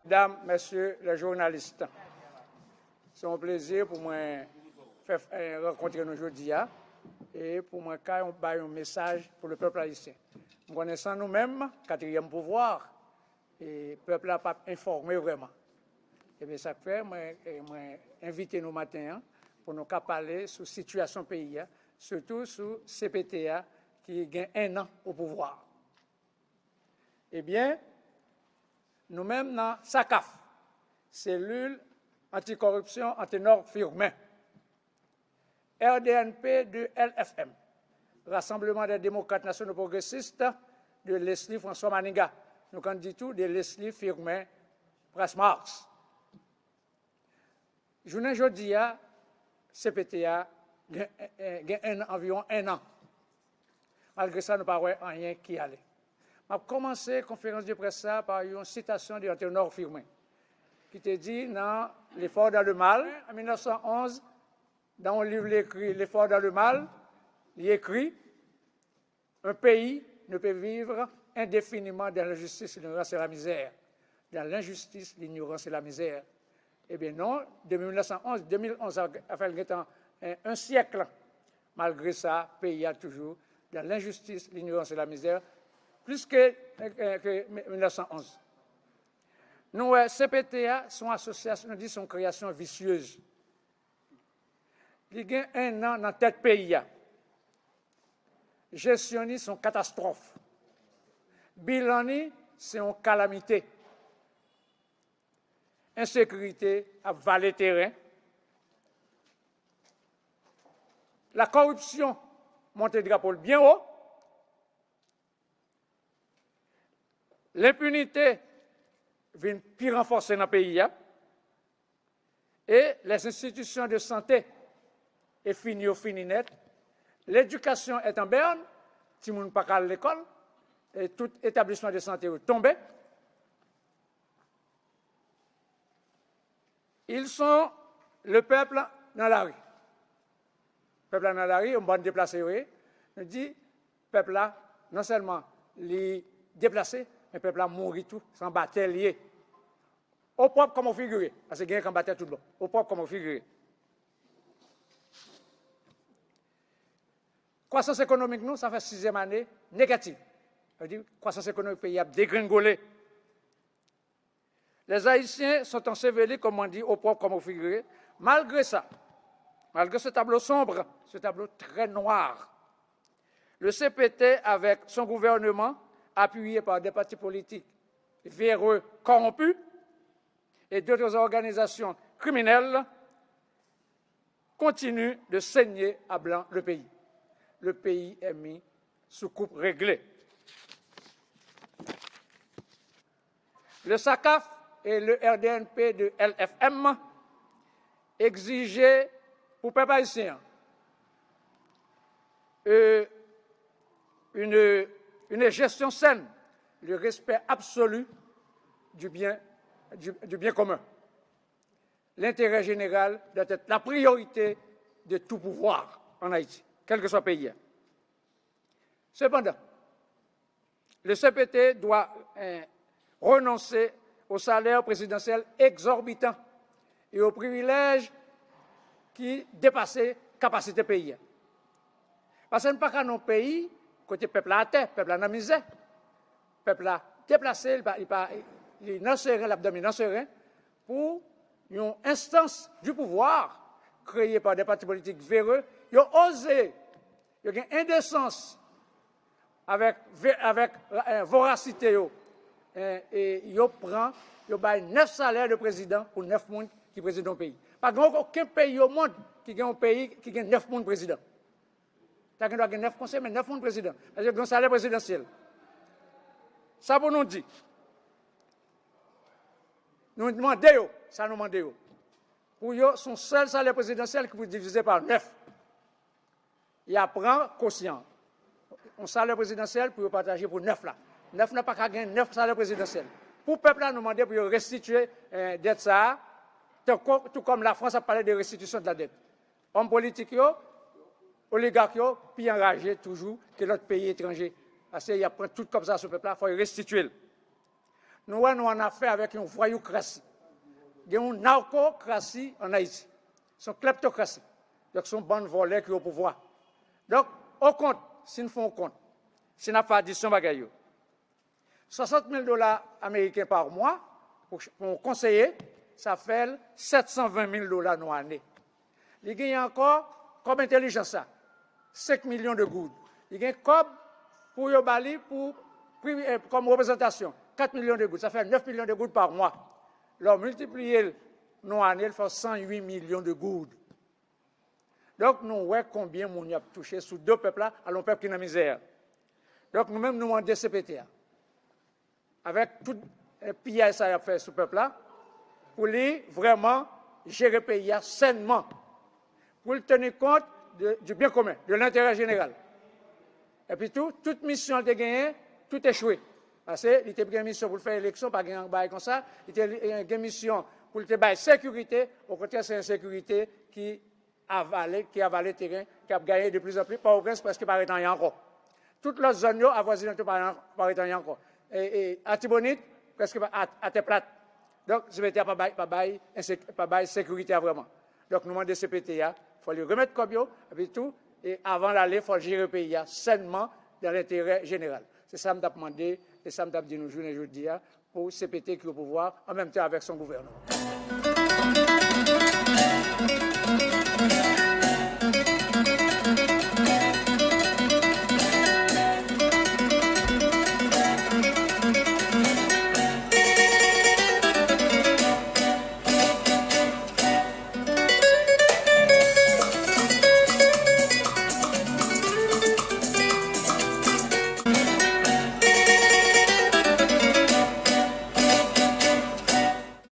Mesdames, Messieurs les journalistes, c'est un plaisir pour moi de rencontrer nous aujourd'hui et pour moi de un message pour le peuple haïtien. Nous connaissons nous-mêmes, quatrième pouvoir, et le peuple n'a pas informé vraiment. Et bien ça fait, moi invité nous matin pour nous parler sur la situation du pays, surtout sur CPTA qui gagne 1 an au pouvoir. Eh bien, nous-mêmes dans SACAF, cellule anticorruption en ténor Firmin, RDNP de LFM, Rassemblement des démocrates nationaux progressistes de Leslie François Maniga, nous candidatons de Leslie Firmin Presse-Mars. Journée jeudi, CPTA gagne environ 1 an. Malgré ça, nous n'avons pas rien qui allait. Je vais commencer la conférence de presse par une citation de Anténor Firmin, qui te dit dans L'effort dans le mal, en 1911, dans un livre écrit L'effort dans le mal, il écrit un pays ne peut vivre indéfiniment dans l'injustice, l'ignorance et la misère. Dans l'injustice, l'ignorance et la misère. Eh bien non, de 1911, 2011 a fait un siècle. Malgré ça, le pays a toujours dans l'injustice, l'ignorance et la misère, plus que 1911. Nous, CPTA, son association, nous dit son création vicieuse. Il y a 1 an dans tête pays. Gestion, son catastrophe. Bilan, c'est une calamité. Insécurité a valé terrain. La corruption monte le drapeau bien haut. L'impunité vient plus renforcer dans le pays. Et les institutions de santé est fini net. L'éducation est en berne. Si vous n'avez pas à l'école, et tout établissement de santé est tombé. Ils sont le peuple dans la rue. Le peuple dans la rue, on va déplacer. On dit, le peuple là, non seulement les déplacés, mais le peuple là mourit tout, sans bataille lié. Au propre comme on figure, parce qu'il y a un bataille tout le monde. Au propre comme on figure. Croissance économique, nous, ça fait 6e année négative. C'est-à-dire, croissance économique pays a dégringolé. Les Haïtiens sont ensevelis, comme on dit, au propre comme au figuré. Malgré ça, malgré ce tableau sombre, ce tableau très noir, le CPT, avec son gouvernement, appuyé par des partis politiques véreux, corrompus, et d'autres organisations criminelles, continue de saigner à blanc le pays. Le pays est mis sous coupe réglée. Le SACAF et le RDNP de LFM exigeaient pour les peuple haïtien une gestion saine, le respect absolu du bien commun. L'intérêt général doit être la priorité de tout pouvoir en Haïti, quel que soit le pays. Cependant, le CPT doit renoncer au salaire présidentiel exorbitant et aux privilèges qui dépassaient la capacité pays. Parce que nous ne sommes pas dans un pays, côté peuple à terre, peuple à la misère, peuple à déplacé, il est dans serein, l'abdomen dans serein, pour une instance du pouvoir créée par des partis politiques véreux, ils ont osé, ils ont une indécence avec voracité, et ils prennent 9 salaires de président pour 9 personnes qui président le pays. Pas aucun pays au monde qui a un pays qui a 9 personnes présidents. Il y a 9 conseils, mais 9 personnes présidents. C'est-à-dire qu'il y a un salaire présidentiel. Ça pour nous dire. Nous demandons, ça nous demandons. Pour eux, son seul salaire présidentiel qui peut diviser par 9. Il apprend conscient. Un salaire présidentiel pour partager pour 9 là. 9 n'a pas qu'à gagner 9 salaires présidentiels. Pour le peuple, nous demandons pour restituer dette ça, tout comme la France a parlé de restitution de la dette. Hommes politiques, oligarques, puis enragés toujours que l'autre pays étranger. Parce qu'il y a tout comme ça ce peuple-là, il faut restituer. Nous avons en affaire avec une voyoucratie. Il y a une narcocratie en Haïti. C'est une kleptocratie. Donc, ce sont bonnes volets qui ont au pouvoir. Donc, au compte, si nous faisons compte, si nous faisons addition bagaille, $60,000 américains par mois pour un conseiller, ça fait $720,000 dans l'année. Il y a encore, comme intelligence, ça, 5 millions de gouttes. Il y a comme pour Yobali, comme représentation, 4 millions de gouttes. Ça fait 9 millions de gouttes par mois. Alors, multiplier dans l'année, il fait 108 millions de gouttes. Donc, nous voyons combien nous avons touché sous deux peuples-là, à l'on peuple qui est dans la misère. Donc, nous-mêmes, nous avons des CPTA. Avec tout le pillage que ça a fait ce peuple-là, pour lui vraiment gérer le pays sainement, pour lui tenir compte du bien commun, de l'intérêt général. Et puis toute mission de gagner, tout échoué. Parce qu'il était une mission pour faire l'élection, pas gagner comme ça. Il était une mission pour faire sécurité. Au contraire, c'est une sécurité qui avale le terrain, qui a gagné de plus en plus. Pas au prince, parce qu'il paraît en encore. Toutes les zones avoisinent paraît en encore. Et Antibonite, presque à terre plate. Donc, CPTA pas bail sécurité vraiment. Donc, nous demandons des CPTA, il faut les remettre comme eux, et puis tout, et avant d'aller, il faut gérer le pays sainement dans l'intérêt général. C'est ça que je demandé, et ça que je dit nous aujourd'hui, pour CPT qui est au pouvoir, en même temps avec son gouvernement.